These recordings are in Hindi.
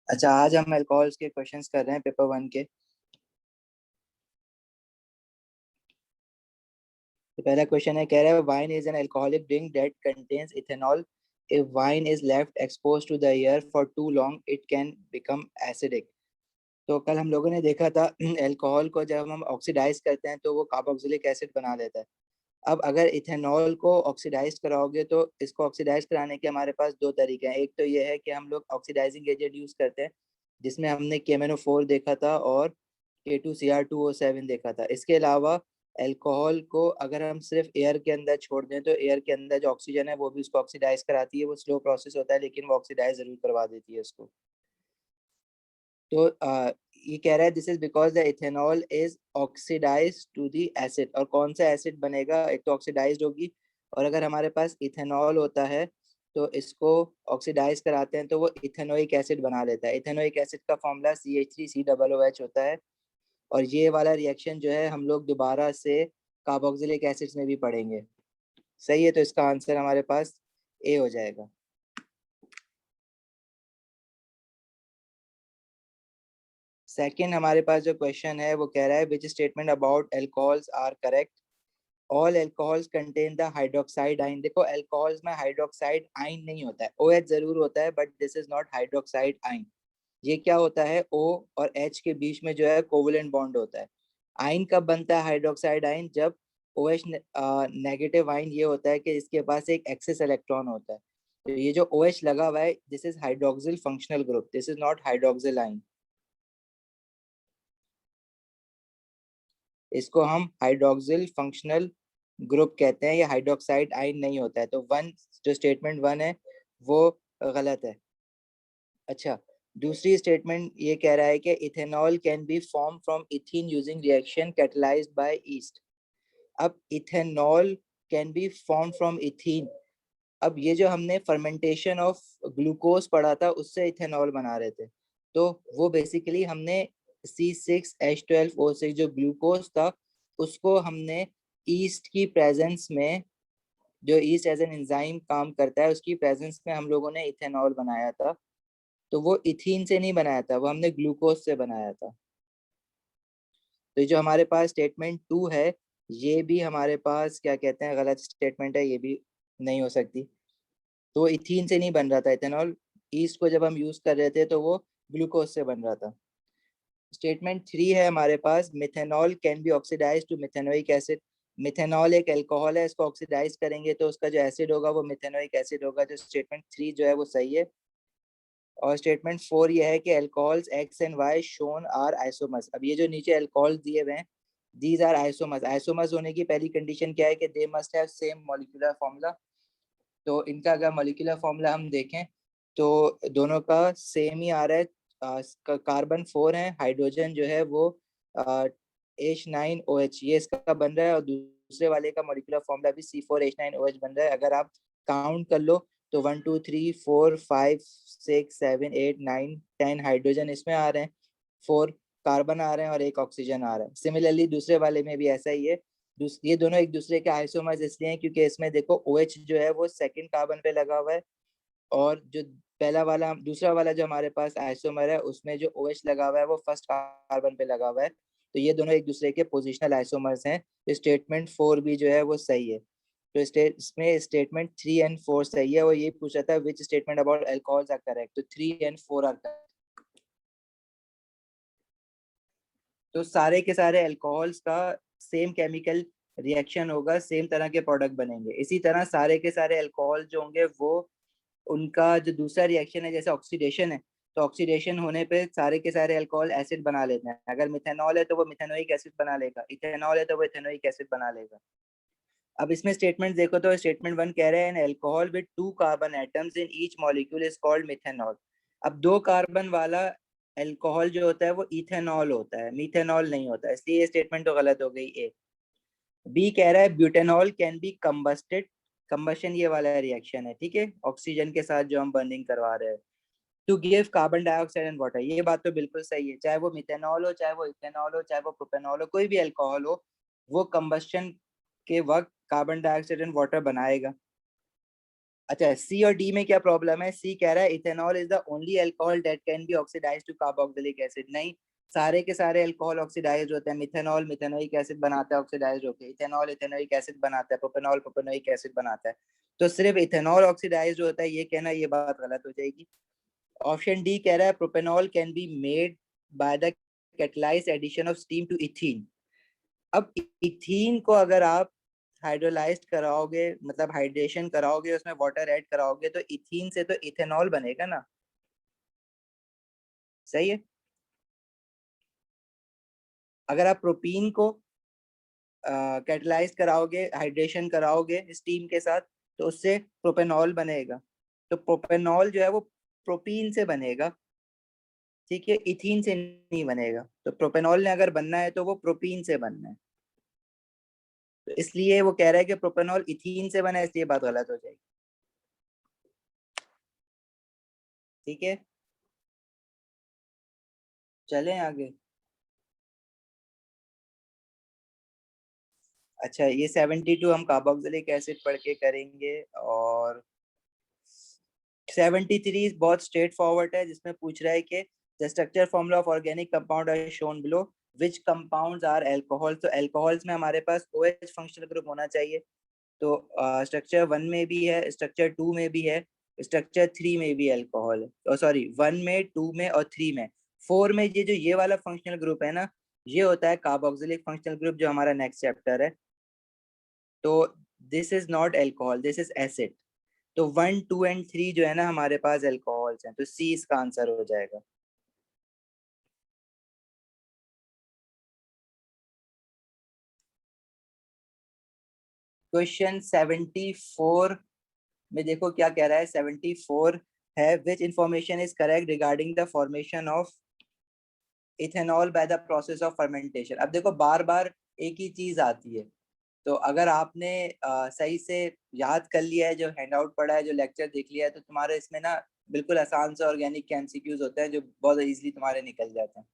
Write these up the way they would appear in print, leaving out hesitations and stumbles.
अच्छा, आज हम अल्कोहल्स के क्वेश्चंस कर रहे हैं पेपर वन के। तो पहला क्वेश्चन है, कह रहा है wine is an alcoholic drink that contains ethanol. If wine is left expose to the air for too long it can become acidic. तो कल हम लोगों ने देखा था अल्कोहल को जब हम ऑक्सीडाइज करते हैं तो वो कार्बोक्सिलिक एसिड बना देता है। अब अगर इथेनॉल को ऑक्सीडाइज कराओगे तो इसको ऑक्सीडाइज कराने के हमारे पास दो तरीके हैं। एक तो ये है कि हम लोग ऑक्सीडाइजिंग एजेंट यूज करते हैं, जिसमें हमने KMnO4 देखा था और K2Cr2O7 देखा था। इसके अलावा अल्कोहल को अगर हम सिर्फ एयर के अंदर छोड़ दें तो एयर के अंदर जो ऑक्सीजन है वो भी उसको ऑक्सीडाइज कराती है। वो स्लो प्रोसेस होता है लेकिन वो ऑक्सीडाइज जरूर करवा देती है उसको। तो ये कह रहा है this is because the ethanol is oxidise to the acid. और कौन सा एसिड बनेगा? एक तो ऑक्सीडाइज होगी, और अगर हमारे पास इथेनॉल होता है तो इसको ऑक्सीडाइज कराते हैं तो वो इथेनोइक एसिड बना लेता है। इथेनोइक एसिड का फॉर्मूला CH3COOH होता है। और ये वाला रिएक्शन जो है हम लोग दोबारा से कार्बोक्सिलिक एसिड्स में भी पढ़ेंगे। सही है, तो इसका आंसर हमारे पास ए हो जाएगा। सेकंड हमारे पास जो क्वेश्चन है वो कह रहा है which statement about alcohols are correct. All alcohols contain the hydroxide ion. देखो, अल्कोहल्स में हाइड्रोक्साइड आइन नहीं होता है, OH जरूर होता है, but this is not hydroxide आइन। ये क्या होता है? O और H के बीच में जो है कोवलेंट बॉन्ड होता है। आइन कब बनता है हाइड्रोक्साइड आइन? जब OH नेगेटिव आइन ये होता है कि इसके पास एक एक्सेस इलेक्ट्रॉन होता है। तो ये जो OH लगा हुआ है this is hydroxyl functional group, this is not hydroxyl आइन। इसको हम हाइड्रोक्सिल फंक्शनल ग्रुप कहते हैं। ये हाइड्रोक्साइड आइन नहीं होता है। तो वन, जो स्टेटमेंट वन है वो गलत है। अच्छा, दूसरी स्टेटमेंट ये कह रहा है कि ethanol can be form from ethene using reaction catalysed by yeast. अब ethanol can be form from ethene. अब ये जो हमने फर्मेंटेशन ऑफ ग्लूकोज पढ़ा था उससे इथेनॉल बना रहे थे। तो वो बेसिकली हमने C6H12O6 जो ग्लूकोज था उसको हमने ईस्ट की प्रेजेंस में, जो ईस्ट एज एन एंजाइम काम करता है, उसकी प्रेजेंस में हम लोगों ने इथेनॉल बनाया था। तो वो इथीन से नहीं बनाया था, वो हमने ग्लूकोज से बनाया था। तो ये जो हमारे पास स्टेटमेंट टू है ये भी हमारे पास क्या कहते हैं, गलत स्टेटमेंट है। ये भी नहीं हो सकती। तो इथीन से नहीं बन रहा था इथेनॉल। ईस्ट को जब हम यूज कर रहे थे तो वो ग्लूकोज से बन रहा था। स्टेटमेंट थ्री है हमारे पास, methanol can be oxidise to methanoic acid. Methanol एक अल्कोहल है, इसको ऑक्सीडाइज करेंगे तो उसका जो एसिड होगा वो मिथेनोइक एसिड होगा। जो स्टेटमेंट थ्री जो है वो सही है। और स्टेटमेंट फोर ये है कि alcohols X and Y shown are isomers. अब ये जो नीचे अल्कोहल दिए हुए हैं दीज आर आइसोमर्स। आइसोमर्स होने की पहली कंडीशन क्या है कि they must have same molecular formula. तो इनका अगर मॉलिक्यूलर फॉर्मूला हम देखें तो दोनों का सेम ही आ रहा है। कार्बन 4 है, हाइड्रोजन जो है वो H9OH ये इसका बन रहा है, और दूसरे वाले का मॉलिक्यूलर फॉर्मूला भी C4H9OH बन रहा है। अगर आप काउंट कर लो तो 1 2 3 4 5 6 7 8 9 10 हाइड्रोजन इसमें आ रहे हैं, 4 कार्बन आ रहे हैं और एक ऑक्सीजन आ रहा है। सिमिलरली दूसरे वाले में भी ऐसा ही है। ये दोनों एक दूसरे के आइसोमर्स इसलिए हैं क्योंकि इसमें देखो OH जो है वो सेकंड कार्बन पे लगा हुआ है, और जो पहला वाला दूसरा वाला जो हमारे पास आइसोमर है उसमें जो OH लगा हुआ है वो फर्स्ट कार्बन पे लगा हुआ है। तो ये दोनों एक दूसरे के पोजिशनल आइसोमर्स हैं। तो स्टेटमेंट फोर भी जो है वो सही है। तो इसमें स्टेटमेंट थ्री एंड फोर सही है। और ये पूछा था which statement about alcohols are correct, तो three and four are correct. तो सारे के सारे अल्कोहल्स का सेम केमिकल रिएक्शन होगा, सेम तरह के प्रोडक्ट बनेंगे। इसी तरह सारे के सारे अल्कोहल जो होंगे वो, उनका जो दूसरा रिएक्शन है जैसे ऑक्सीडेशन है, तो ऑक्सीडेशन होने पे सारे के सारे अल्कोहल एसिड बना लेते हैं। अगर मिथेनॉल है तो वो मिथेनोइक एसिड बना लेगा, इथेनॉल है तो वो इथेनोइक एसिड बना लेगा। अब इसमें स्टेटमेंट देखो तो स्टेटमेंट वन कह रहे हैं an alcohol with two carbon atoms in each molecule is called methanol. अब दो कार्बन वाला अल्कोहल जो होता है वो इथेनॉल होता है, मिथेनॉल नहीं होता, इसलिए ये स्टेटमेंट तो गलत हो गई ए। बी कह रहा है ब्यूटेनॉल कैन बी कंबस्टेड। कंबशन ये वाला रिएक्शन है, ठीक है, ऑक्सीजन के साथ जो हम बर्निंग करवा रहे हैं, to give carbon dioxide and water. ये बात तो बिल्कुल सही है, चाहे वो मिथेनॉल हो, चाहे वो इथेनॉल हो, चाहे वो प्रोपेनॉल हो, कोई भी अल्कोहल हो, वो कंबशन के वक्त कार्बन डाइऑक्साइड एंड वाटर बनाएगा। अच्छा, सी और डी में क्या प्रॉब्लम है? सी कह रहा है ethanol is the only alcohol that can be oxidise to carboxylic acid. नहीं, सारे के सारे अल्कोहल ऑक्सीडाइज होते हैं। मिथेनॉल मिथेनोइक एसिड बनाता है ऑक्सीडाइज होके, इथेनॉल इथेनोइक एसिड बनाता है, प्रोपेनॉल प्रोपेनोइक एसिड बनाता है। तो सिर्फ इथेनॉल ऑक्सीडाइज होता है, ये कहना ये बात गलत हो जाएगी। ऑप्शन डी कह रहा है propanol can be made by the catalysed addition of steam to ethene. अब इथीन को अगर आप हाइड्रोलाइज्ड कराओगे, मतलब हाइड्रेशन कराओगे, उसमें वाटर ऐड कराओगे, तो इथीन से तो इथेनॉल बनेगा ना। सही है। अगर आप प्रोपीन को कैटलाइज कराओगे, हाइड्रेशन कराओगे स्टीम के साथ, तो उससे प्रोपेनॉल बनेगा। तो प्रोपेनॉल जो है वो प्रोपीन से बनेगा, ठीक है, इथीन से नहीं बनेगा। तो प्रोपेनॉल ने अगर बनना है तो वो प्रोपीन से बनना है। तो इसलिए वो कह रहा है कि प्रोपेनॉल इथीन से बना है, इसलिए बात गलत हो जाएगी। ठीक है, चलें आगे। अच्छा, ये 72 हम कार्बोक्सिलिक एसिड पढ़ के करेंगे। और 73 बहुत स्ट्रेट फॉरवर्ड है, जिसमें पूछ रहा है कि the structure formula of organic compound are shown below, which compounds are alcohol. तो अल्कोहल्स में हमारे पास OH फंक्शनल ग्रुप होना चाहिए। तो स्ट्रक्चर 1 में भी है, स्ट्रक्चर 2 में भी है, स्ट्रक्चर 3 में भी अल्कोहल है। सॉरी, 1 में, 2 में और 3 में। 4 में ये जो ये वाला फंक्शनल ग्रुप है ना, ये होता है कार्बोक्सिलिक फंक्शनल ग्रुप, जो हमारा नेक्स्ट चैप्टर है। तो this is not alcohol, this is acid. तो 1, 2 एंड 3 जो है ना हमारे पास अल्कोहल्स हैं, तो सी इसका आंसर हो जाएगा। क्वेश्चन 74 में देखो क्या कह रहा है। 74 है, which information is correct regarding the formation of ethanol by the process of fermentation. अब देखो बार बार एक ही चीज आती है। तो अगर आपने सही से याद कर लिया है, जो हैंडआउट पढ़ा है, जो लेक्चर देख लिया है, तो तुम्हारे इसमें ना बिल्कुल आसान से ऑर्गेनिक के एमसीक्यूज होते हैं, जो बहुत इजीली तुम्हारे निकल जाते हैं।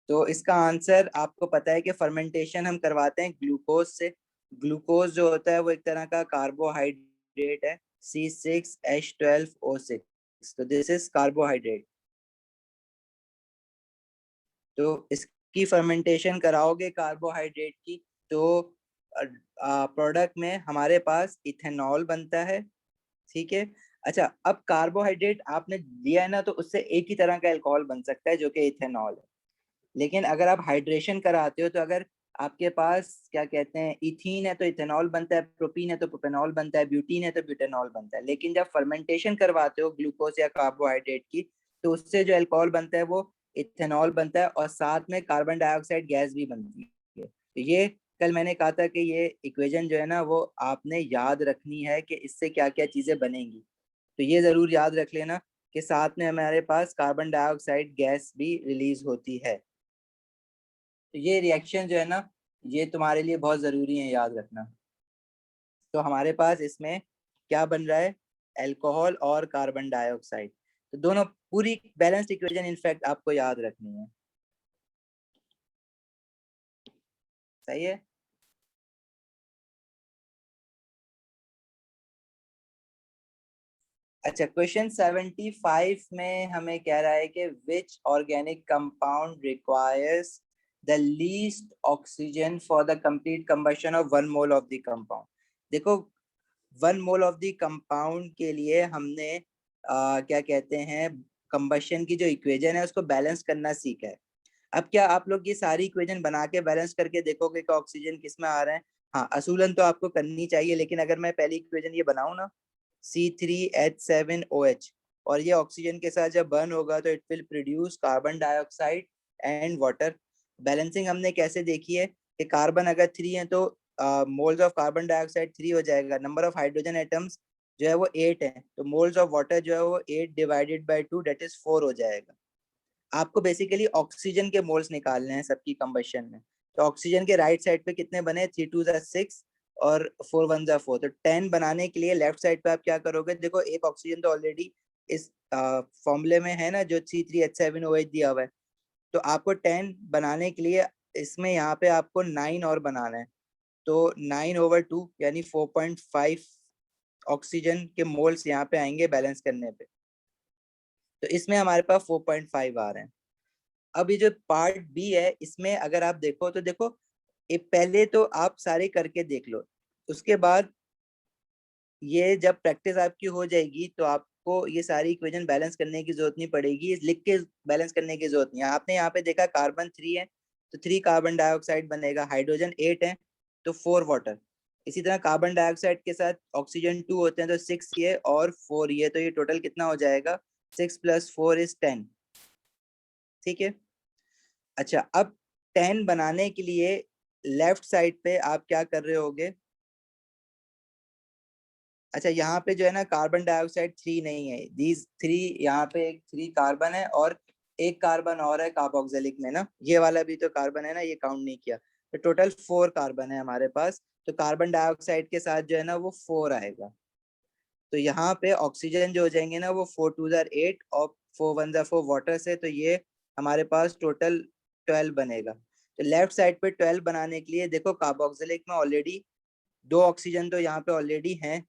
तो इसका आंसर आपको पता है कि फर्मेंटेशन हम करवाते हैं ग्लूकोज से। ग्लूकोज जो होता है वो एक तरह का कार्बोहाइड्रेट है, C6H12O6। तो दिस इज कार्बोहाइड्रेट। तो इसकी फर्मेंटेशन कराओगे कार्बोहाइड्रेट की, तो प्रोडक्ट में हमारे पास इथेनॉल बनता है। ठीक है। अच्छा, अब कार्बोहाइड्रेट आपने दिया है ना, तो उससे एक ही तरह का अल्कोहल बन सकता है, जो कि इथेनॉल है। लेकिन अगर आप हाइड्रेशन कराते हो, तो अगर आपके पास क्या कहते हैं इथीन है तो इथेनॉल बनता है, प्रोपीन है तो प्रोपेनॉल बनता है, ब्यूटीन है तो ब्यूटेनॉल बनता है। लेकिन जब फर्मेंटेशन करवाते हो ग्लूकोज या कार्बोहाइड्रेट की, तो उससे जो अल्कोहल बनता है वो इथेनॉल बनता है, और साथ में कार्बन डाइऑक्साइड गैस भी बनती है। तो ये कल मैंने कहा था कि ये इक्वेशन जो है ना, वो आपने याद रखनी है कि इससे क्या क्या चीजें बनेंगी। तो ये जरूर याद रख लेना कि साथ में हमारे पास कार्बन डाइऑक्साइड गैस भी रिलीज होती है। तो ये रिएक्शन जो है ना, ये तुम्हारे लिए बहुत जरूरी है याद रखना। तो हमारे पास इसमें क्या बन रहा है? अल्कोहल और कार्बन डाइऑक्साइड। तो दोनों पूरी बैलेंस्ड इक्वेशन इनफैक्ट आपको याद रखनी है। सही है। अच्छा, क्वेश्चन 75 में हमें कह रहा है कि which organic compound requires the least oxygen for the complete combustion of 1 mole of the compound. देखो, 1 मोल ऑफ द कंपाउंड के लिए हमने क्या कहते हैं, कंबशन की जो इक्वेशन है उसको बैलेंस करना सीखा है। अब क्या आप लोग ये सारी इक्वेशन बना के बैलेंस करके देखोगे कि ऑक्सीजन किस में आ रहा है? हाँ, असूलन तो आपको करनी चाहिए, लेकिन अगर मैं पहली इक्वेशन ये बनाऊं ना, C3H7OH, और ये ऑक्सीजन के साथ जब बर्न होगा तो it will produce carbon dioxide and water. Balancing हमने कैसे देखी है कि कार्बन अगर 3 है तो मोल्स ऑफ कार्बन डाइऑक्साइड 3 हो जाएगा, नंबर ऑफ हाइड्रोजन एटम्स जो है वो 8 है, तो मोल्स ऑफ वाटर जो है वो 8 डिवाइडेड बाई 2 दैट इज 4 हो जाएगा। आपको बेसिकली ऑक्सीजन के मोल्स निकालने हैं सबकी कंबशन में। तो ऑक्सीजन के राइट साइड पे कितने बने? 3 2 6 और 4 1 4। तो 10 बनाने के लिए लेफ्ट साइड पे आप क्या करोगे? देखो, एक ऑक्सीजन तो ऑलरेडी इस फॉर्मूले में है ना, जो C3H7OH दिया हुआ है। तो आपको 10 बनाने के लिए इसमें यहाँ पे आपको 9 और बनाना है। तो 9/2 यानी 4.5 ऑक्सीजन के मोल्स यहाँ पे आएंगे बैलेंस करने पे। तो इसमें हमारे पास 4.5 आ रहे हैं। अब ये जो पार्ट बी है इसमें अगर आप देखो तो देखो, ये पहले तो आप सारे करके देख लो, उसके बाद ये जब प्रैक्टिस आपकी हो जाएगी तो आपको ये सारी इक्वेशन बैलेंस करने की जरूरत नहीं पड़ेगी, लिख के बैलेंस करने की जरूरत नहीं है। आपने यहाँ पे देखा कार्बन 3 है तो 3 कार्बन डाइऑक्साइड बनेगा, हाइड्रोजन 8 है तो 4 वाटर। इसी तरह कार्बन डाइऑक्साइड के साथ ऑक्सीजन 2 होते हैं तो 6 ये और 4 ये, तो ये टोटल कितना हो जाएगा, 6 + 4 = 10। ठीक है। अच्छा, अब 10 बनाने के लिए लेफ्ट साइड पे आप क्या कर रहे होगे, अच्छा यहाँ पे जो है ना कार्बन डाइऑक्साइड 3 नहीं है, दीज 3, यहाँ पे एक 3 कार्बन है और एक कार्बन और है कार्बोक्सिलिक में ना, ये वाला भी तो कार्बन है ना, ये काउंट नहीं किया, तो टोटल 4 कार्बन है हमारे पास। तो कार्बन डाइऑक्साइड के साथ जो है ना वो 4 आएगा, तो यहाँ पे ऑक्सीजन जो हो जाएंगे ना वो 4 2 जार 8 और 4 1 जार 4 वाटर से, तो ये हमारे पास टोटल 12 बनेगा। तो लेफ्ट साइड पे 12 बनाने के लिए देखो कार्बोक्सिलिक में ऑलरेडी 2 ऑक्सीजन तो यहाँ पे ऑलरेडी हैं,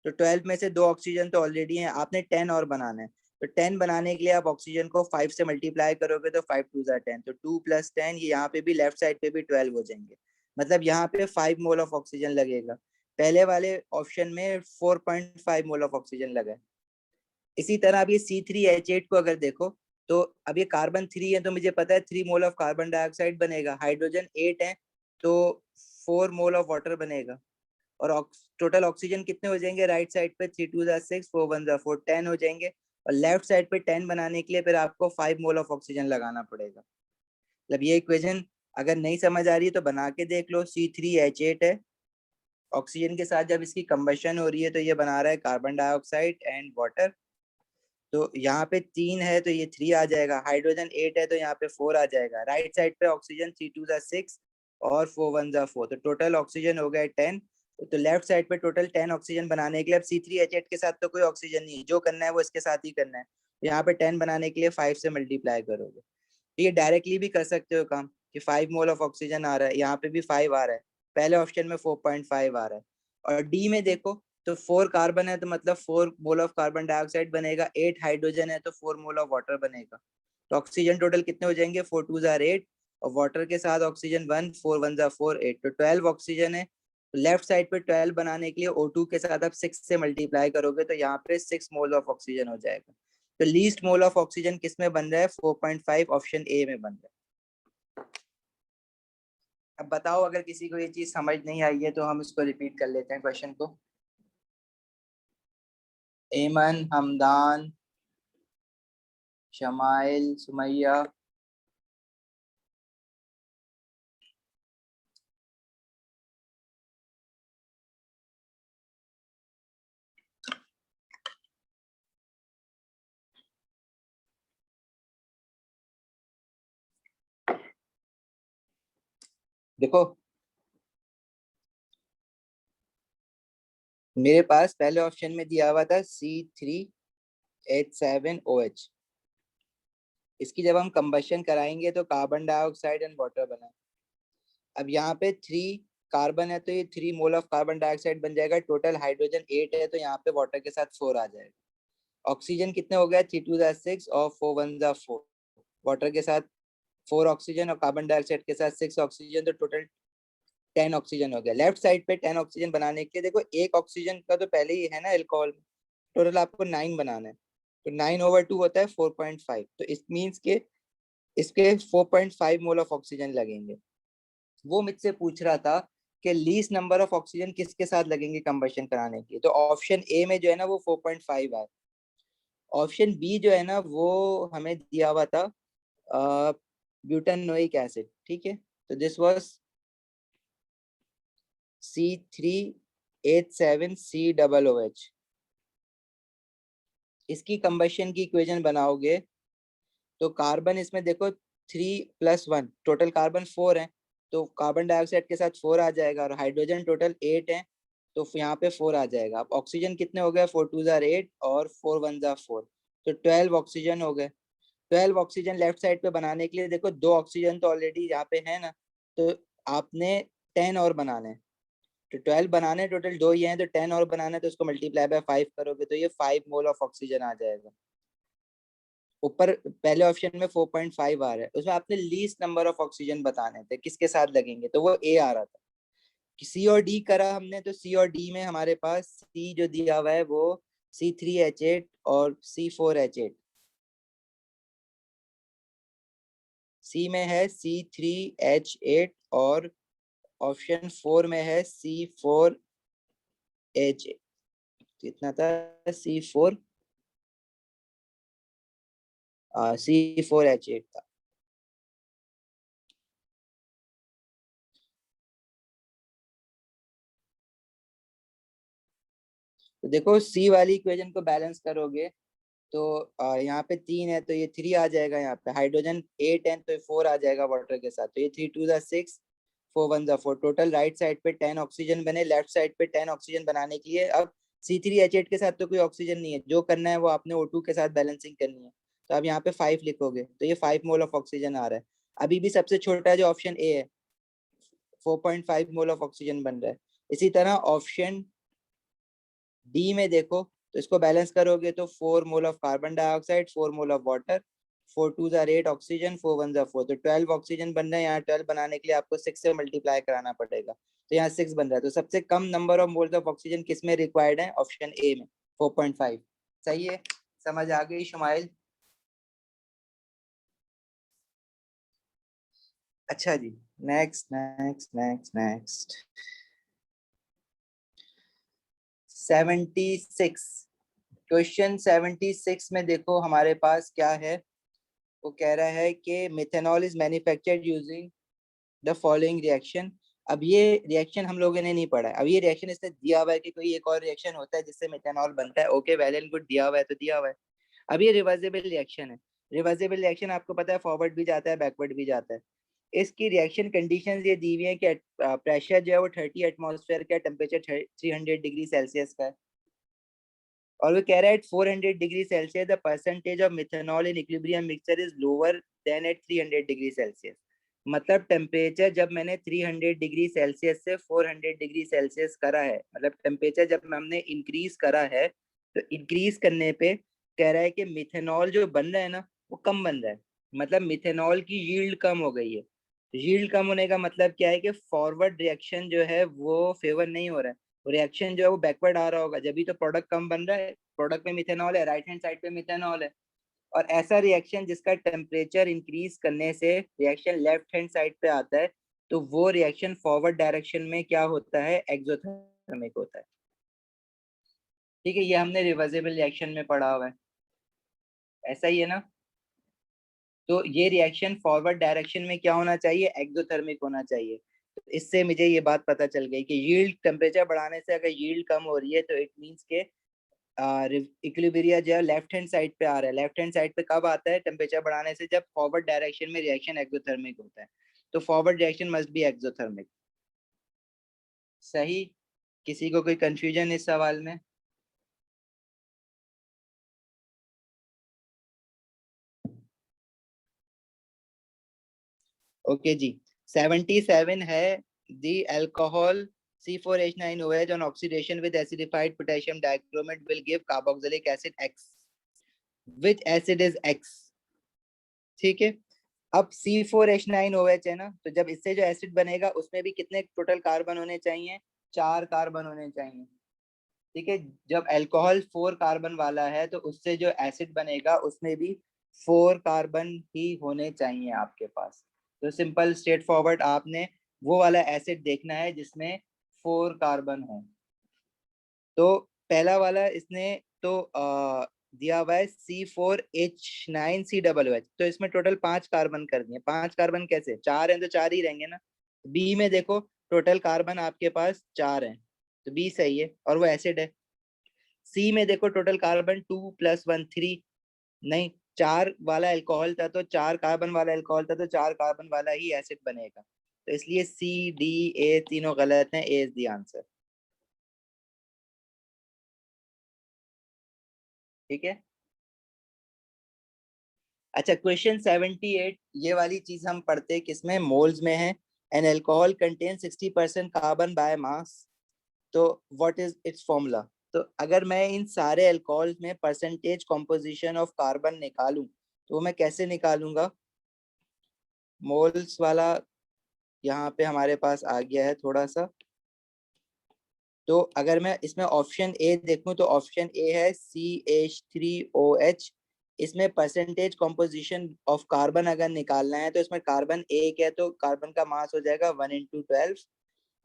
तो 12 में से 2 ऑक्सीजन तो ऑलरेडी हैं, आपने 10 और बनाना है। तो 10 बनाने के लिए आप ऑक्सीजन को 5 से मल्टीप्लाई करोगे तो 5 2 जार 10, तो 2 + 10, ये यहाँ पे भी लेफ्ट साइड पे भी 12 हो जाएंगे, मतलब यहाँ पे 5 मोल ऑफ ऑक्सीजन लगेगा। पहले वाले ऑप्शन में 4.5 मोल ऑफ ऑक्सीजन लगा है। इसी तरह अब ये C3H8 को अगर देखो तो अब ये कार्बन 3 है तो मुझे पता है 3 मोल ऑफ कार्बन डाइऑक्साइड बनेगा, हाइड्रोजन 8 है तो 4 मोल ऑफ वाटर बनेगा, और टोटल ऑक्सीजन कितने हो जाएंगे राइट साइड पे, 3 2 जार 6 4 1 जार 4 10 हो जाएंगे, और लेफ्ट साइड पे 10 बनाने के लिए फिर आपको 5 मोल ऑफ ऑक्सीजन लगाना पड़ेगा। मतलब ये इक्वेशन अगर नहीं समझ आ रही है तो बना के देख लो, C3H8 है, ऑक्सीजन के साथ जब इसकी कंबशन हो रही है तो ये बना रहा है कार्बन डाइऑक्साइड एंड वाटर, तो यहाँ पे 3 है तो ये 3 आ जाएगा, हाइड्रोजन 8 है तो यहाँ पे 4 आ जाएगा, राइट साइड पे ऑक्सीजन 3 2 जार 6 और 4 1 जार 4, तो टोटल ऑक्सीजन हो गए 10। तो लेफ्ट साइड पे टोटल 10 ऑक्सीजन बनाने के लिए, अब C3H8 के साथ तो कोई ऑक्सीजन नहीं है, जो करना है वो इसके साथ ही करना है, यहाँ पे 10 बनाने के लिए 5 से मल्टीप्लाई करोगे, तो ये डायरेक्टली भी कर सकते हो काम कि 5 मोल ऑफ ऑक्सीजन आ रहा है, यहाँ पे भी 5 आ रहा है, पहले ऑप्शन में 4.5 आ रहा है, और डी में देखो तो 4 कार्बन है तो मतलब 4 मोल ऑफ कार्बन डाइऑक्साइड बनेगा, 8 हाइड्रोजन है तो 4 मोल ऑफ वाटर बनेगा, तो ऑक्सीजन टोटल कितने हो जाएंगे, 4 2 जार 8 और वाटर के साथ ऑक्सीजन 1 4 1 जार 4 8, तो 12 ऑक्सीजन है। तो लेफ्ट साइड पे 12 बनाने के लिए O2 के साथ आप 6 से मल्टीप्लाई करोगे तो यहाँ पे 6 मोल ऑफ ऑक्सीजन हो जाएगा। तो लीस्ट मोल ऑफ ऑक्सीजन किस में बन रहा है, 4.5 ऑप्शन ए में बन रहा है। अब बताओ अगर किसी को ये चीज समझ नहीं आई है तो हम इसको रिपीट कर लेते हैं क्वेश्चन को। एमन, हमदान, शमाइल, सुमैया, देखो मेरे पास पहले ऑप्शन में दिया हुआ था C3H7OH, इसकी जब हम कंबशन कराएंगे तो कार्बन डाइऑक्साइड एंड वाटर बना। अब यहाँ पे 3 कार्बन है तो ये 3 मोल ऑफ कार्बन डाइऑक्साइड बन जाएगा, टोटल हाइड्रोजन 8 है तो यहाँ पे वाटर के साथ 4 आ जाएगा। ऑक्सीजन कितने हो गया, 3 2 जार 6 और 4 1 जार 4, वाटर के साथ 4 ऑक्सीजन और कार्बन डाइऑक्साइड के साथ 6 ऑक्सीजन, तो टोटल 10 ऑक्सीजन हो गया। लेफ्ट साइड पे 10 ऑक्सीजन बनाने के लिए देखो एक ऑक्सीजन का तो पहले ही है ना एल्कोहल, टोटल आपको 9 बनाना है, तो 9/2 होता है 4.5, तो इट मीन्स के इसके 4.5 मोल ऑफ ऑक्सीजन लगेंगे। वो मुझसे पूछ रहा था कि लीस्ट नंबर ऑफ ऑक्सीजन किसके साथ लगेंगे कंबशन कराने के लिए, तो ऑप्शन ए में जो है ना वो 4.5 है। ऑप्शन बी जो है ना वो हमें दिया हुआ था ब्यूटानोइक एसिड, ठीक है, तो दिस वाज C3H7COOH। इसकी कंबशन की इक्वेशन बनाओगे तो कार्बन इसमें देखो 3 + 1, टोटल कार्बन 4 है तो कार्बन डाइऑक्साइड के साथ 4 आ जाएगा, और हाइड्रोजन टोटल 8 है तो यहाँ पे 4 आ जाएगा। अब ऑक्सीजन कितने हो गए, 4 2 जार 8 और 4 1 जार 4, तो 12 ऑक्सीजन हो गए। 12 ऑक्सीजन लेफ्ट साइड पे बनाने के लिए देखो 2 ऑक्सीजन तो ऑलरेडी यहाँ पे है ना, तो आपने 10 और बनाने हैं, तो 12 बनाने टोटल 2 ये हैं, तो 10 और बनाना है तो उसको मल्टीप्लाई बाय 5 करोगे तो ये 5 मोल ऑफ ऑक्सीजन आ जाएगा। ऊपर पहले ऑप्शन में 4.5 आ रहा है, उसमें आपने लीस्ट नंबर ऑफ ऑक्सीजन बताने थे किसके साथ लगेंगे, तो वो ए आ रहा था। सी और डी करा हमने, तो सी और डी में हमारे पास सी जो दिया हुआ है वो C3H8 और C4H8। सी में है C3H8 और ऑप्शन 4 में है C4H8। कितना था? C4H8 था। तो देखो सी वाली इक्वेशन को बैलेंस करोगे तो यहाँ पे 3 है तो ये 3 आ जाएगा, यहाँ पे हाइड्रोजन 8 है तो ये 4 आ जाएगा वाटर के साथ, तो ये 3 2 6 4 1 4। टोटल राइट साइड पे 10 ऑक्सीजन बने, लेफ्ट साइड पे 10 ऑक्सीजन बनाने के लिए अब C3H8 के साथ तो कोई ऑक्सीजन नहीं है, जो करना है वो आपने O2 के साथ बैलेंसिंग करनी है। तो अब यहाँ पे 5 लिखोगे तो ये 5 मोल ऑफ ऑक्सीजन आ रहा है। अभी भी सबसे छोटा जो ऑप्शन ए है 4.5 मोल ऑफ ऑक्सीजन बन रहा है। इसी तरह ऑप्शन डी में देखो तो इसको बैलेंस करोगे तो 4 mole of carbon dioxide, 4 mole of water, 4 2 8 oxygen, 4 1 4, तो 12 ऑक्सीजन बन रहा है। यहाँ 12 बनाने के लिए आपको 6 से मल्टीप्लाई कराना पड़ेगा, तो यहाँ 6 बन रहा है। तो सबसे कम number of moles of oxygen किस में रिक्वायर्ड है? ऑप्शन ए में 4.5। सही है, समझ आ गई शुमाइल? अच्छा जी, next next next next 76। Question 76 में देखो हमारे पास क्या है। वो कह रहा है कि methanol is manufactured using the following reaction. अब ये रिएक्शन हम लोगों ने नहीं पढ़ा है। अब ये रिएक्शन इसने दिया हुआ है कि कोई एक और रिएक्शन होता है जिससे मिथेनॉल बनता है। ओके, वेल एंड गुड, दिया हुआ है तो दिया हुआ है। अब ये रिवर्सिबल रिएक्शन है। रिवर्सिबल रिएक्शन आपको पता है फॉरवर्ड भी जाता है बैकवर्ड भी जाता है। इसकी रिएक्शन कंडीशंस ये दी हुई है कि प्रेशर जो है वो 30 एटमॉस्फेयर का, टेम्परेचर 300 डिग्री सेल्सियस का है। और वो कह रहा है 400 degree Celsius the percentage of methanol in equilibrium mixture is lower than at 300 degree Celsius. मतलब टेम्परेचर जब मैंने 300 डिग्री सेल्सियस से 400 डिग्री सेल्सियस करा है, मतलब टेम्परेचर जब हमने इंक्रीज करा है, तो इंक्रीज करने पे कह रहा है कि मिथेनॉल जो बन रहा है ना वो कम बन रहा है। मतलब मिथेनॉल की यील्ड कम हो गई है। यील्ड कम होने का मतलब क्या है कि फॉरवर्ड रिएक्शन जो है वो फेवर नहीं हो रहा है। रिएक्शन जो है वो बैकवर्ड आ रहा होगा, जब भी तो प्रोडक्ट कम बन रहा है। प्रोडक्ट में मिथेनॉल है, राइट हैंड साइड पे मिथेनॉल है। और ऐसा रिएक्शन जिसका टेम्परेचर इंक्रीज करने से रिएक्शन लेफ्ट हैंड साइड पे आता है, तो वो रिएक्शन फॉरवर्ड डायरेक्शन में क्या होता है? एक्सोथर्मिक होता है। ठीक है, ये हमने रिवर्सिबल रिएक्शन में पढ़ा हुआ है, ऐसा ही है ना? तो ये रिएक्शन फॉरवर्ड डायरेक्शन में क्या होना चाहिए? एक्सोथर्मिक होना चाहिए। तो इससे मुझे ये बात पता चल गई कि यील्ड टेम्परेचर बढ़ाने से अगर यील्ड कम हो रही है तो इट मींस के इक्विलिब्रिया जो है लेफ्ट हैंड साइड पे आ रहा है। लेफ्ट हैंड साइड पे कब आता है टेम्परेचर बढ़ाने से? जब फॉरवर्ड डायरेक्शन में रिएक्शन एक्सोथर्मिक होता है। तो forward reaction must be exothermic. सही? किसी को कोई कंफ्यूजन इस सवाल में? ओके जी। 77 है दी alcohol C4H9OH on oxidation with acidified potassium dichromate will give carboxylic acid X. Which acid is X? ठीक है, अब C4H9OH है ना, तो जब इससे जो एसिड बनेगा उसमें भी कितने टोटल कार्बन होने चाहिए? 4 कार्बन होने चाहिए। ठीक है, जब अल्कोहल 4 कार्बन वाला है तो उससे जो एसिड बनेगा उसमें भी 4 कार्बन ही होने चाहिए आपके पास। तो सिंपल स्ट्रेट फॉरवर्ड आपने वो वाला एसिड देखना है जिसमें 4 कार्बन हो। तो पहला वाला इसने तो दिया हुआ है C4H9COOH, तो इसमें टोटल 5 कार्बन कर दिए। 5 कार्बन कैसे? 4 हैं तो 4 ही रहेंगे ना। बी में देखो टोटल कार्बन आपके पास 4 हैं, तो बी सही है और वो एसिड है। सी में देखो टोटल कार्बन 2 + 1 3, नहीं, 4 वाला अल्कोहल था तो 4 कार्बन वाला अल्कोहल था तो 4 कार्बन वाला ही एसिड बनेगा। तो इसलिए C D A तीनों गलत हैं, ए इज द आंसर। ठीक है। अच्छा, क्वेश्चन 78, ये वाली चीज हम पढ़ते हैं किसमें? मोल्स में है। An alcohol contain 60% carbon by mass तो व्हाट इज इट्स फॉर्मूला? तो अगर मैं इन सारे अल्कोहल में परसेंटेज कॉम्पोजिशन ऑफ कार्बन निकालूं तो वो मैं कैसे निकालूंगा? मोल्स वाला यहाँ पे हमारे पास आ गया है थोड़ा सा। तो अगर मैं इसमें ऑप्शन ए देखूं तो ऑप्शन ए है CH3OH। इसमें परसेंटेज कॉम्पोजिशन ऑफ कार्बन अगर निकालना है तो इसमें कार्बन एक है तो कार्बन का मास हो जाएगा 1 × 12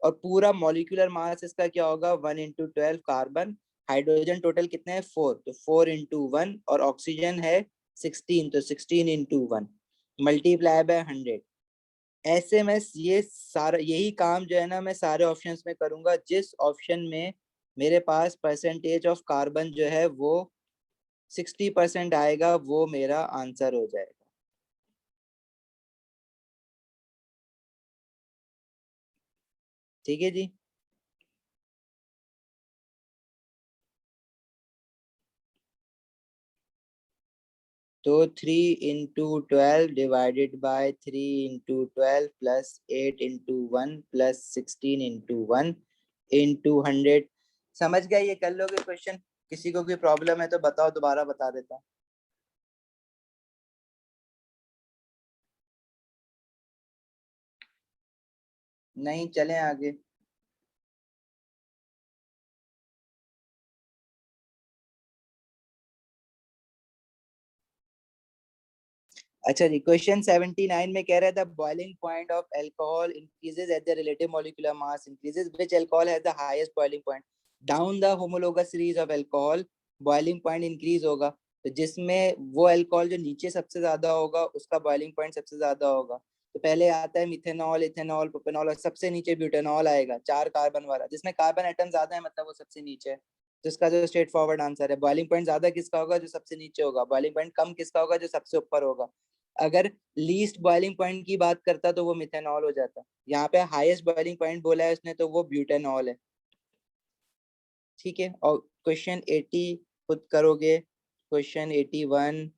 और पूरा मॉलिक्यूलर मास इसका क्या होगा 1 × 12 कार्बन। हाइड्रोजन टोटल कितने हैं 4 तो 4 × 1 और ऑक्सीजन है 16 तो 16 × 1 मल्टीप्लाई बाय 100। ऐसे मैं ये सारा यही काम जो है ना मैं सारे ऑप्शंस में करूंगा जिस ऑप्शन में मेरे पास परसेंटेज ऑफ कार्बन जो है वो 60% आएगा वो मेरा आंसर हो जाएगा। ठीक है जी। तो 3 × 12 divided by 3 × 12 plus 8 × 1 plus 16 × 1 into 100। समझ गया? ये कर लोगे क्वेश्चन? किसी को कोई प्रॉब्लम है तो बताओ, दोबारा बता देता हूँ। नहीं, चलें आगे। अच्छा जी, क्वेश्चन 79 में कह रहा था boiling point of alcohol increases at the relative molecular mass increases which alcohol has the highest boiling point down the homologous series of alcohol. Boiling point increase होगा तो जिसमें वो अल्कोहल जो नीचे सबसे ज्यादा होगा उसका बॉइलिंग पॉइंट सबसे ज्यादा होगा। तो पहले आता है मिथेनॉल, इथेनॉल, प्रोपेनॉल और सबसे नीचे ब्यूटेनॉल आएगा 4 कार्बन वाला जिसमें कार्बन एटम ज्यादा है मतलब वो सबसे नीचे है। तो इसका जो स्ट्रेट फॉरवर्ड आंसर है बॉइलिंग पॉइंट ज्यादा किसका होगा जो सबसे नीचे होगा, बॉइलिंग पॉइंट कम किसका होगा जो सबसे ऊपर होगा। अगर लीस्ट बॉइलिंग पॉइंट की बात करता तो वो मिथेनॉल हो जाता। यहाँ पे हाईएस्ट बॉइलिंग पॉइंट बोला है उसने तो वो ब्यूटेनॉल है। ठीक है, और क्वेश्चन 80 खुद करोगे, क्वेश्चन 81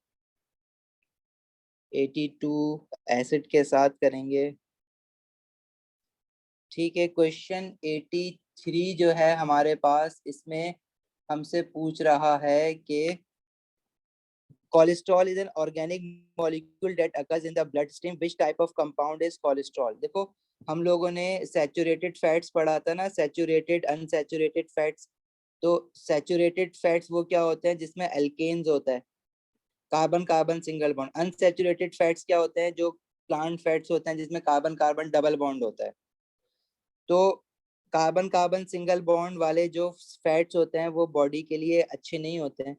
82 एसिड के साथ करेंगे। ठीक है, क्वेश्चन 83 जो है हमारे पास इसमें हमसे पूछ रहा है कि cholesterol is an organic molecule that occurs in the bloodstream. Which type of compound is cholesterol? देखो, हम लोगों ने सैचुरेटेड फैट्स पढ़ा था ना, सैचुरेटेड अनसैचुरेटेड फैट्स। तो सैचुरेटेड फैट्स वो क्या होते हैं जिसमें एल्केन्स होता है, carbon carbon single bond. Unsaturated fats क्या होते हैं जो प्लांट फैट्स होते हैं जिसमें कार्बन कार्बन डबल बॉन्ड होता है। तो कार्बन कार्बन सिंगल बॉन्ड वाले जो फैट्स होते हैं वो बॉडी के लिए अच्छे नहीं होते हैं,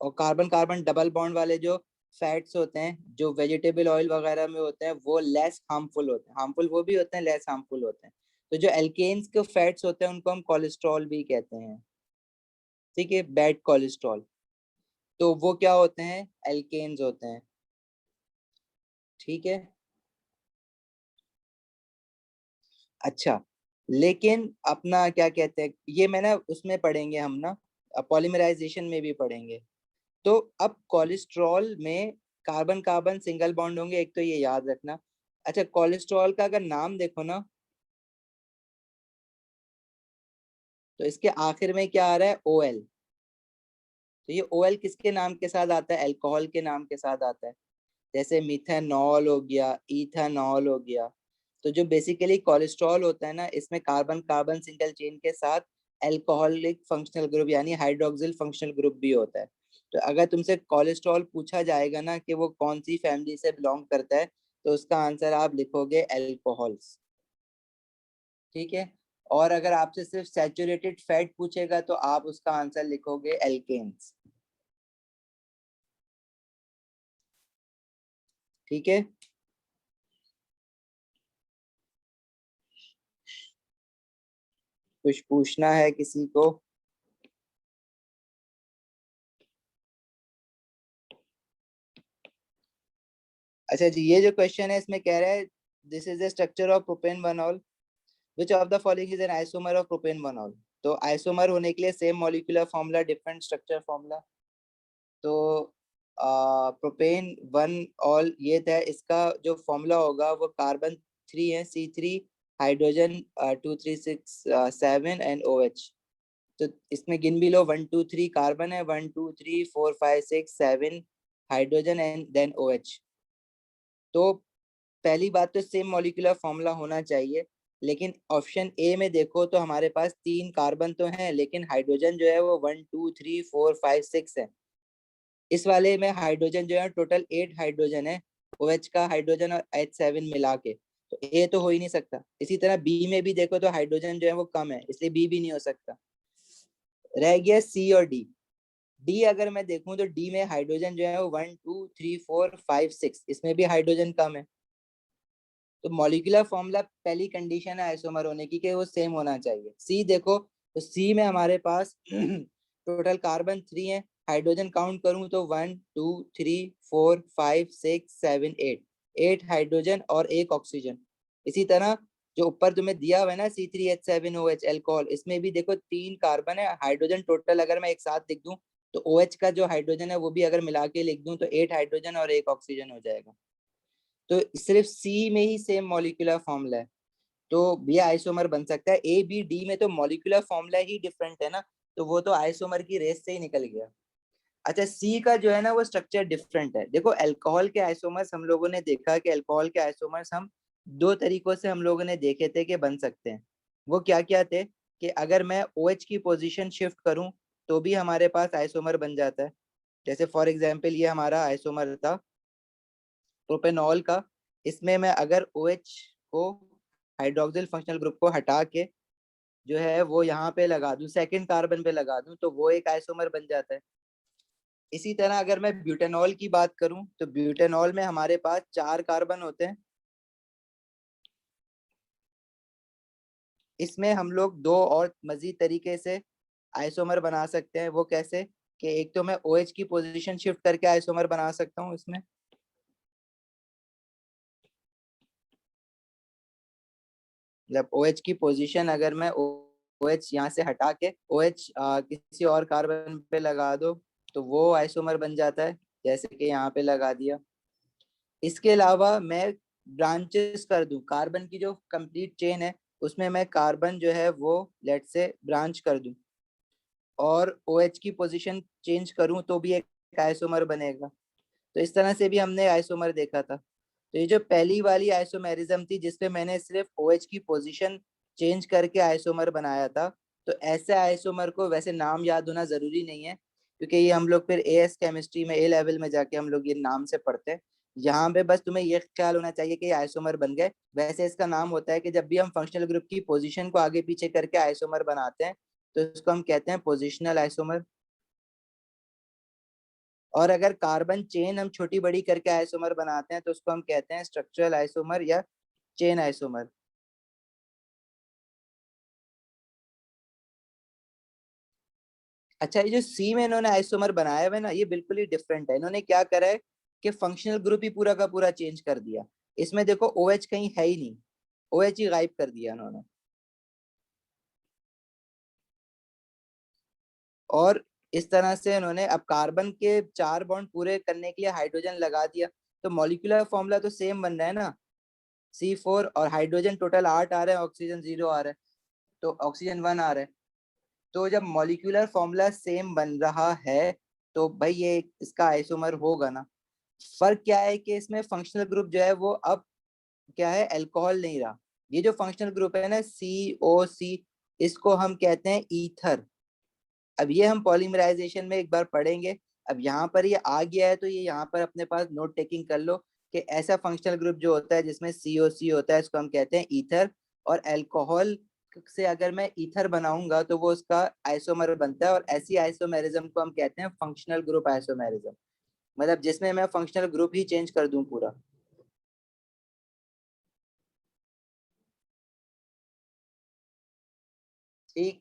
और कार्बन कार्बन डबल बॉन्ड वाले जो फैट्स होते हैं जो वेजिटेबल ऑयल वगैरह में होते हैं वो लेस हार्मफुल होते हैं। हार्मफुल वो भी होते हैं, लेस हार्मफुल होते हैं। तो जो एल्केन्स के फैट्स होते हैं उनको हम कोलेस्ट्रॉल भी कहते हैं। ठीक है, बैड कोलेस्ट्रॉल। तो वो क्या होते हैं, एल्केन्स होते हैं। ठीक है। अच्छा, लेकिन अपना क्या कहते हैं ये मैं ना उसमें पढ़ेंगे हम ना, पॉलीमराइजेशन में भी पढ़ेंगे। तो अब कोलेस्ट्रॉल में कार्बन कार्बन सिंगल बॉन्ड होंगे, एक तो ये याद रखना। अच्छा, कोलेस्ट्रॉल का अगर नाम देखो ना तो इसके आखिर में क्या आ रहा है, OL। तो ये OL किसके नाम के साथ आता है, अल्कोहल के नाम के साथ आता है। जैसे मिथेनॉल हो गया, इथेनॉल हो गया। तो जो बेसिकली कोलेस्ट्रॉल होता है ना इसमें कार्बन कार्बन सिंगल चेन के साथ अल्कोहलिक फंक्शनल ग्रुप यानी हाइड्रोक्सिल फंक्शनल ग्रुप भी होता है। तो अगर तुमसे कोलेस्ट्रॉल पूछा जाएगा ना कि वो कौन सी फैमिली से बिलोंग करता है तो उसका आंसर आप लिखोगे अल्कोहल्स। ठीक है, और अगर आपसे सिर्फ सैचुरेटेड फैट पूछेगा तो आप उसका आंसर लिखोगे एल्केन्स। ठीक है, कुछ पूछना है किसी को? अच्छा जी, ये जो क्वेश्चन है इसमें कह रहा है this is the structure of propanol which of the following is an isomer of propanol. तो आइसोमर होने के लिए same molecular formula different structure formula. तो प्रोपेन वन ऑल ये था, इसका जो फॉर्मूला होगा वो कार्बन 3 है C3 हाइड्रोजन 2 3 6 7 एंड OH। तो इसमें गिन भी लो, 1 2 3 कार्बन है, 1 2 3 4 5 6 7 हाइड्रोजन एंड देन OH। तो पहली बात तो सेम मॉलिक्यूलर फॉर्मूला होना चाहिए, लेकिन ऑप्शन ए में देखो तो हमारे पास 3 कार्बन तो हैं, लेकिन हाइड्रोजन जो है वो 1 2 3 4 5 6 है। इस वाले में हाइड्रोजन जो है टोटल 8 हाइड्रोजन है, OH का हाइड्रोजन और H7 मिला के, तो ए तो हो ही नहीं सकता। इसी तरह बी में भी देखो तो हाइड्रोजन जो है वो कम है, इसलिए बी भी नहीं हो सकता। रह गया सी और डी। डी अगर मैं देखूं तो डी में हाइड्रोजन जो है वो 1 2 3 4 5 6, इसमें भी हाइड्रोजन कम है। तो मॉलिक्यूलर फॉर्मूला पहली कंडीशन है आइसोमर होने की कि वो सेम होना चाहिए। सी देखो तो सी में हमारे पास टोटल कार्बन 3 है, हाइड्रोजन काउंट करूं तो 1 2 3 4 5 6 7 8, 8 हाइड्रोजन और 1 ऑक्सीजन। इसी तरह जो ऊपर तुम्हें दिया हुआ है ना C3H7OH एल्कोहल, इसमें भी देखो 3 कार्बन है, हाइड्रोजन टोटल अगर मैं एक साथ लिख दूं तो OH का जो हाइड्रोजन है वो भी अगर मिला के लिख दूं तो 8 हाइड्रोजन और 1 ऑक्सीजन हो जाएगा। तो सिर्फ सी में ही सेम मॉलिक्यूलर फॉर्मूला है, तो भी आइसोमर बन सकता है। ए बी डी में तो मॉलिक्यूलर फॉर्मूला ही डिफरेंट है ना, तो वो तो आइसोमर की रेस से ही निकल गया। अच्छा सी का जो है ना वो स्ट्रक्चर डिफरेंट है। देखो अल्कोहल के आइसोमर्स हम लोगों ने देखा कि अल्कोहल के आइसोमर्स हम दो तरीकों से हम लोगों ने देखे थे कि बन सकते हैं। वो क्या क्या थे कि अगर मैं OH की पोजीशन शिफ्ट करूं तो भी हमारे पास आइसोमर बन जाता है। जैसे फॉर एग्जांपल ये हमारा आइसोमर था प्रोपेनॉल का, इसमें मैं अगर OH को हाइड्रोक्सिल फंक्शनल ग्रुप को हटा के जो है वो यहाँ पे लगा दूं, सेकंड कार्बन पे लगा दूं, तो वो एक आइसोमर बन जाता है। इसी तरह अगर मैं ब्यूटेनॉल की बात करूं तो ब्यूटेनॉल में हमारे पास 4 कार्बन होते हैं। इसमें हम लोग दो और मजीद तरीके से आइसोमर बना सकते हैं। वो कैसे कि एक तो मैं OH की पोजीशन शिफ्ट करके आइसोमर बना सकता हूँ इसमें, मतलब OH की पोजीशन अगर मैं OH यहाँ से हटा के OH किसी और कार्बन पे लगा दो तो वो आइसोमर बन जाता है, जैसे कि यहाँ पे लगा दिया। इसके अलावा मैं ब्रांचेस कर दूं, कार्बन की जो कंप्लीट चेन है उसमें मैं कार्बन जो है वो लेट से ब्रांच कर दूं और OH की पोजीशन चेंज करूं तो भी एक आइसोमर बनेगा। तो इस तरह से भी हमने आइसोमर देखा था। तो ये जो पहली वाली आइसोमेरिज्म थी जिसपे मैंने सिर्फ OH की पोजीशन चेंज करके आइसोमर बनाया था, तो ऐसे आइसोमर को वैसे नाम याद होना जरूरी नहीं है, क्योंकि ये हम लोग फिर AS केमिस्ट्री में A लेवल में जाके हम लोग ये नाम से पढ़ते हैं। यहाँ पे बस तुम्हें ये ख्याल होना चाहिए कि ये आइसोमर बन गए। वैसे इसका नाम होता है कि जब भी हम फंक्शनल ग्रुप की पोजीशन को आगे पीछे करके आइसोमर बनाते हैं तो इसको हम कहते हैं पोजिशनल आइसोमर। और अगर कार्बन चेन हम छोटी बड़ी करके आइसोमर बनाते हैं तो उसको हम कहते हैं स्ट्रक्चरल आइसोमर या चेन आइसोमर। अच्छा, ये जो सी में इन्होंने आइसोमर बनाया हुआ है ना, ये बिल्कुल ही डिफरेंट है। इन्होंने क्या करा है कि फंक्शनल ग्रुप ही पूरा का पूरा चेंज कर दिया। इसमें देखो OH कहीं है ही नहीं, OH ही गायब कर दिया इन्होंने। और इस तरह से इन्होंने अब कार्बन के 4 बॉन्ड पूरे करने के लिए हाइड्रोजन लगा दिया, तो मॉलिक्यूलर फॉर्मूला तो सेम बन रहा है ना, C4, और हाइड्रोजन टोटल 8 आ रहा है, ऑक्सीजन 0 आ रहा है, तो ऑक्सीजन 1 आ रहा है। तो जब मॉलिक्यूलर फॉर्मूला सेम बन रहा है तो भाई ये इसका आइसोमर होगा ना। फर्क क्या है कि इसमें फंक्शनल ग्रुप जो है वो अब क्या है, अल्कोहल नहीं रहा। ये जो फंक्शनल ग्रुप है ना COC, इसको हम कहते हैं ईथर। अब ये हम पॉलीमराइजेशन में एक बार पढ़ेंगे। अब यहाँ पर ये आ गया है तो ये यहाँ पर अपने पास नोट टेकिंग कर लो कि ऐसा फंक्शनल ग्रुप जो होता है जिसमें COC होता है इसको हम कहते हैं ईथर। और अल्कोहल से अगर मैं ईथर बनाऊंगा तो वो उसका आइसोमर बनता है, और ऐसी आइसोमेरिज्म को हम कहते हैं फंक्शनल ग्रुप आइसोमेरिज्म, मतलब जिसमें मैं फंक्शनल ग्रुप ही चेंज कर दूं पूरा। ठीक,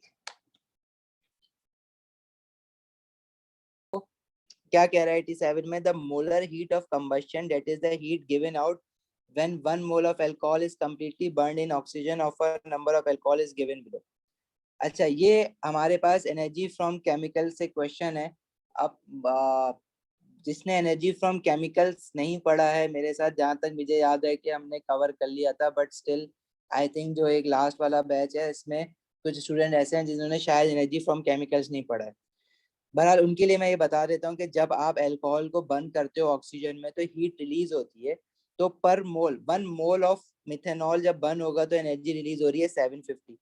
क्या कह रहा है 87 में, the molar heat of combustion that is the heat given out when 1 mole of alcohol is completely burned in oxygen of a number of alcohol is given below। अच्छा, ये हमारे पास एनर्जी फ्रॉम केमिकल से क्वेश्चन है। अब जिसने एनर्जी फ्रॉम केमिकल्स नहीं पढ़ा है, मेरे साथ जहां तक मुझे याद है कि हमने कवर कर लिया था, बट स्टिल आई थिंक जो एक लास्ट वाला बैच है इसमें कुछ स्टूडेंट ऐसे हैं जिन्होंने शायद एनर्जी फ्रॉम केमिकल्स नहीं पढ़ा है। बहरहाल उनके लिए मैं ये बता देता हूँ कि जब आप अल्कोहल को बंद करते हो ऑक्सीजन में तो हीट रिलीज होती है। तो पर मोल 1 मोल ऑफ मिथेनॉल जब बर्न होगा तो एनर्जी रिलीज हो रही है 750।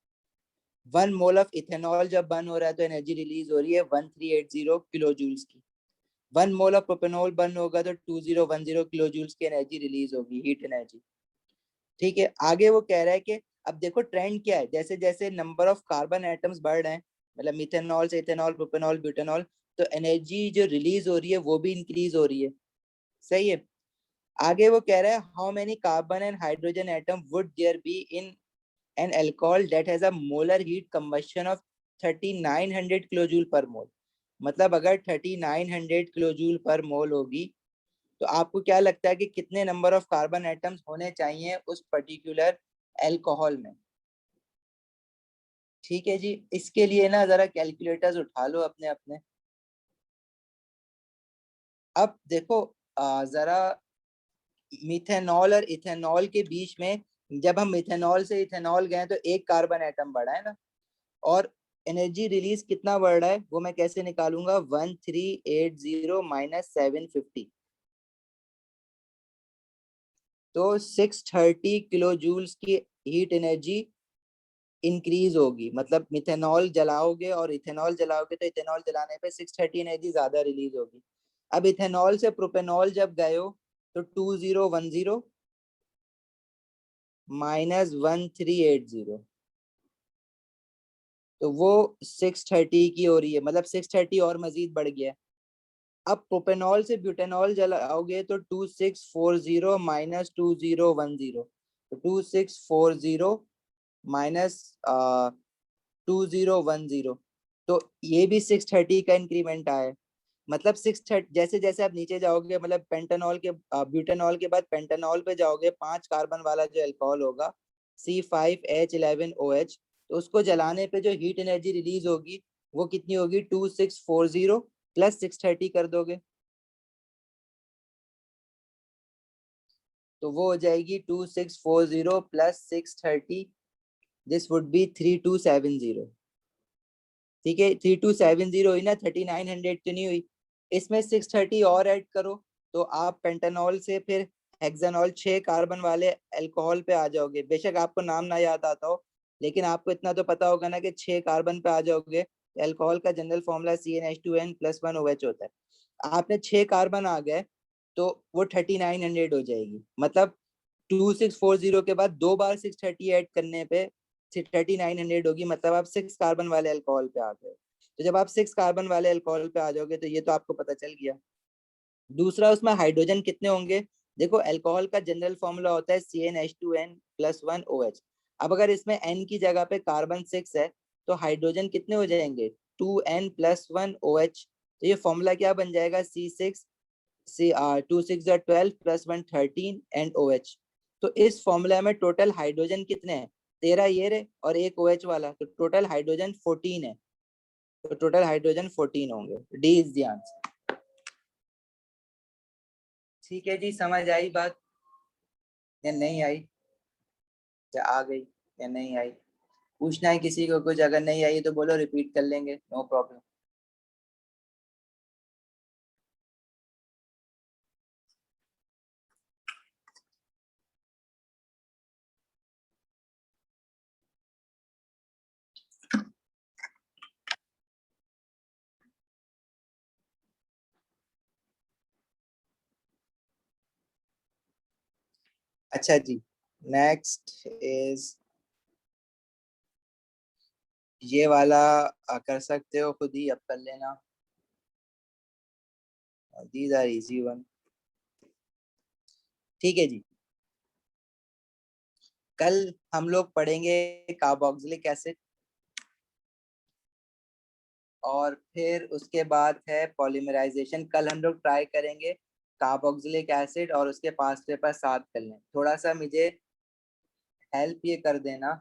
1 मोल ऑफ इथेनॉल जब बर्न हो रहा है तो एनर्जी रिलीज हो रही है 1380 किलो जूल्स की। 1 मोल ऑफ प्रोपेनॉल बर्न होगा तो 2010 किलो जूल्स की एनर्जी रिलीज होगी, हीट एनर्जी। ठीक है, आगे वो कह रहा है कि अब देखो ट्रेंड क्या है, जैसे जैसे नंबर ऑफ कार्बन एटम्स बढ़ रहे हैं, मतलब मिथेनॉल से इथेनॉल, प्रोपेनॉल, ब्यूटेनॉल, तो एनर्जी जो रिलीज हो रही है वो भी इंक्रीज हो रही है। सही है। आगे वो कह रहा है how many carbon and hydrogen atom would there be in an alcohol that has a molar heat combustion of 3900 kilojoule per mole. मतलब अगर 3900 किलोजूल पर मोल होगी तो आपको क्या लगता है कि कितने नंबर ऑफ कार्बन एटम्स होने चाहिए उस पर्टिकुलर अल्कोहल में। ठीक है जी, इसके लिए ना जरा कैलकुलेटर्स उठा लो अपने अपने। अब देखो जरा मिथेनॉल और इथेनॉल के बीच में, जब हम मिथेनॉल से इथेनॉल गए तो एक कार्बन एटम बढ़ा है ना, और एनर्जी रिलीज कितना बढ़ रहा है वो मैं कैसे निकालूंगा, 1380 माइनस 750, तो 630 किलो जूल्स की हीट एनर्जी इंक्रीज होगी। मतलब मिथेनॉल जलाओगे और इथेनॉल जलाओगे तो इथेनॉल जलाने पे 630 एनर्जी ज्यादा रिलीज होगी। अब इथेनॉल से प्रोपेनॉल जब गए हो तो 2010 माइनस 1380, तो वो 630 की हो रही है, मतलब 630 और मजीद बढ़ गया। अब प्रोपेनॉल से ब्यूटेनॉल जलाओगे तो 2640 माइनस 2010, तो 2640 माइनस 2010, तो ये भी 630 का इंक्रीमेंट आया है। मतलब 630, जैसे जैसे आप नीचे जाओगे, मतलब पेंटानॉल के ब्यूटेनॉल के बाद पेंटानॉल पे जाओगे, 5 कार्बन वाला जो अल्कोहल होगा C5H11OH, तो उसको जलाने पे जो हीट एनर्जी रिलीज होगी वो कितनी होगी, 2640 प्लस 630 कर दोगे तो वो हो जाएगी 2640 प्लस 630, दिस वुड बी 3270। ठीक है, 3270 हुई ना, 3900 तो नहीं हुई। इसमें 630 और ऐड करो तो आप पेंटानॉल से फिर हेक्सानॉल 6 कार्बन वाले अल्कोहल पे आ जाओगे। बेशक आपको नाम ना याद आता हो, लेकिन आपको इतना तो पता होगा ना कि 6 कार्बन पे आ जाओगे। अल्कोहल का general formula CnH2n plus 1OH होता है। आपने 6 कार्बन आ गए तो वो 3900 हो जाएगी। मतलब 2640 के बाद 2 बार 630 ऐड करने पे 3900 होगी। मतलब आप 6 कार्बन वाले अल्कोहल पे आ गए। तो जब आप 6 कार्बन वाले अल्कोहल पे आ जाओगे तो ये तो आपको पता चल गया। दूसरा, उसमें हाइड्रोजन कितने होंगे। देखो अल्कोहल का जनरल फॉर्मूला होता है CnH2n प्लस 1OH। अब अगर इसमें N की जगह पे कार्बन 6 है तो हाइड्रोजन कितने हो जाएंगे, 2N प्लस 1OH। तो ये फॉर्मूला क्या बन जाएगा, C6 C 2 6 12 plus 1 13 and OH। तो इस फॉर्मूला में टोटल हाइड्रोजन कितने हैं, 13 ये रहे और एक OH वाला, तो टोटल हाइड्रोजन 14 है। तो टोटल हाइड्रोजन 14 होंगे, डी इज द आंसर। ठीक है जी, समझ आई बात या नहीं आई, या आ गई या नहीं आई। पूछना है किसी को कुछ, अगर नहीं आई तो बोलो, रिपीट कर लेंगे, नो प्रॉब्लम। अच्छा जी, नेक्स्ट इज ये वाला, कर सकते हो खुद ही, अब कर लेना, दीज आर इजी वन। ठीक है जी, कल हम लोग पढ़ेंगे कार्बोक्सिलिक एसिड, और फिर उसके बाद है पॉलीमराइजेशन। कल हम लोग ट्राई करेंगे कार्बोक्सिलिक एसिड और उसके पास पेपर साथ कर लें। थोड़ा सा मुझे हेल्प ये कर देना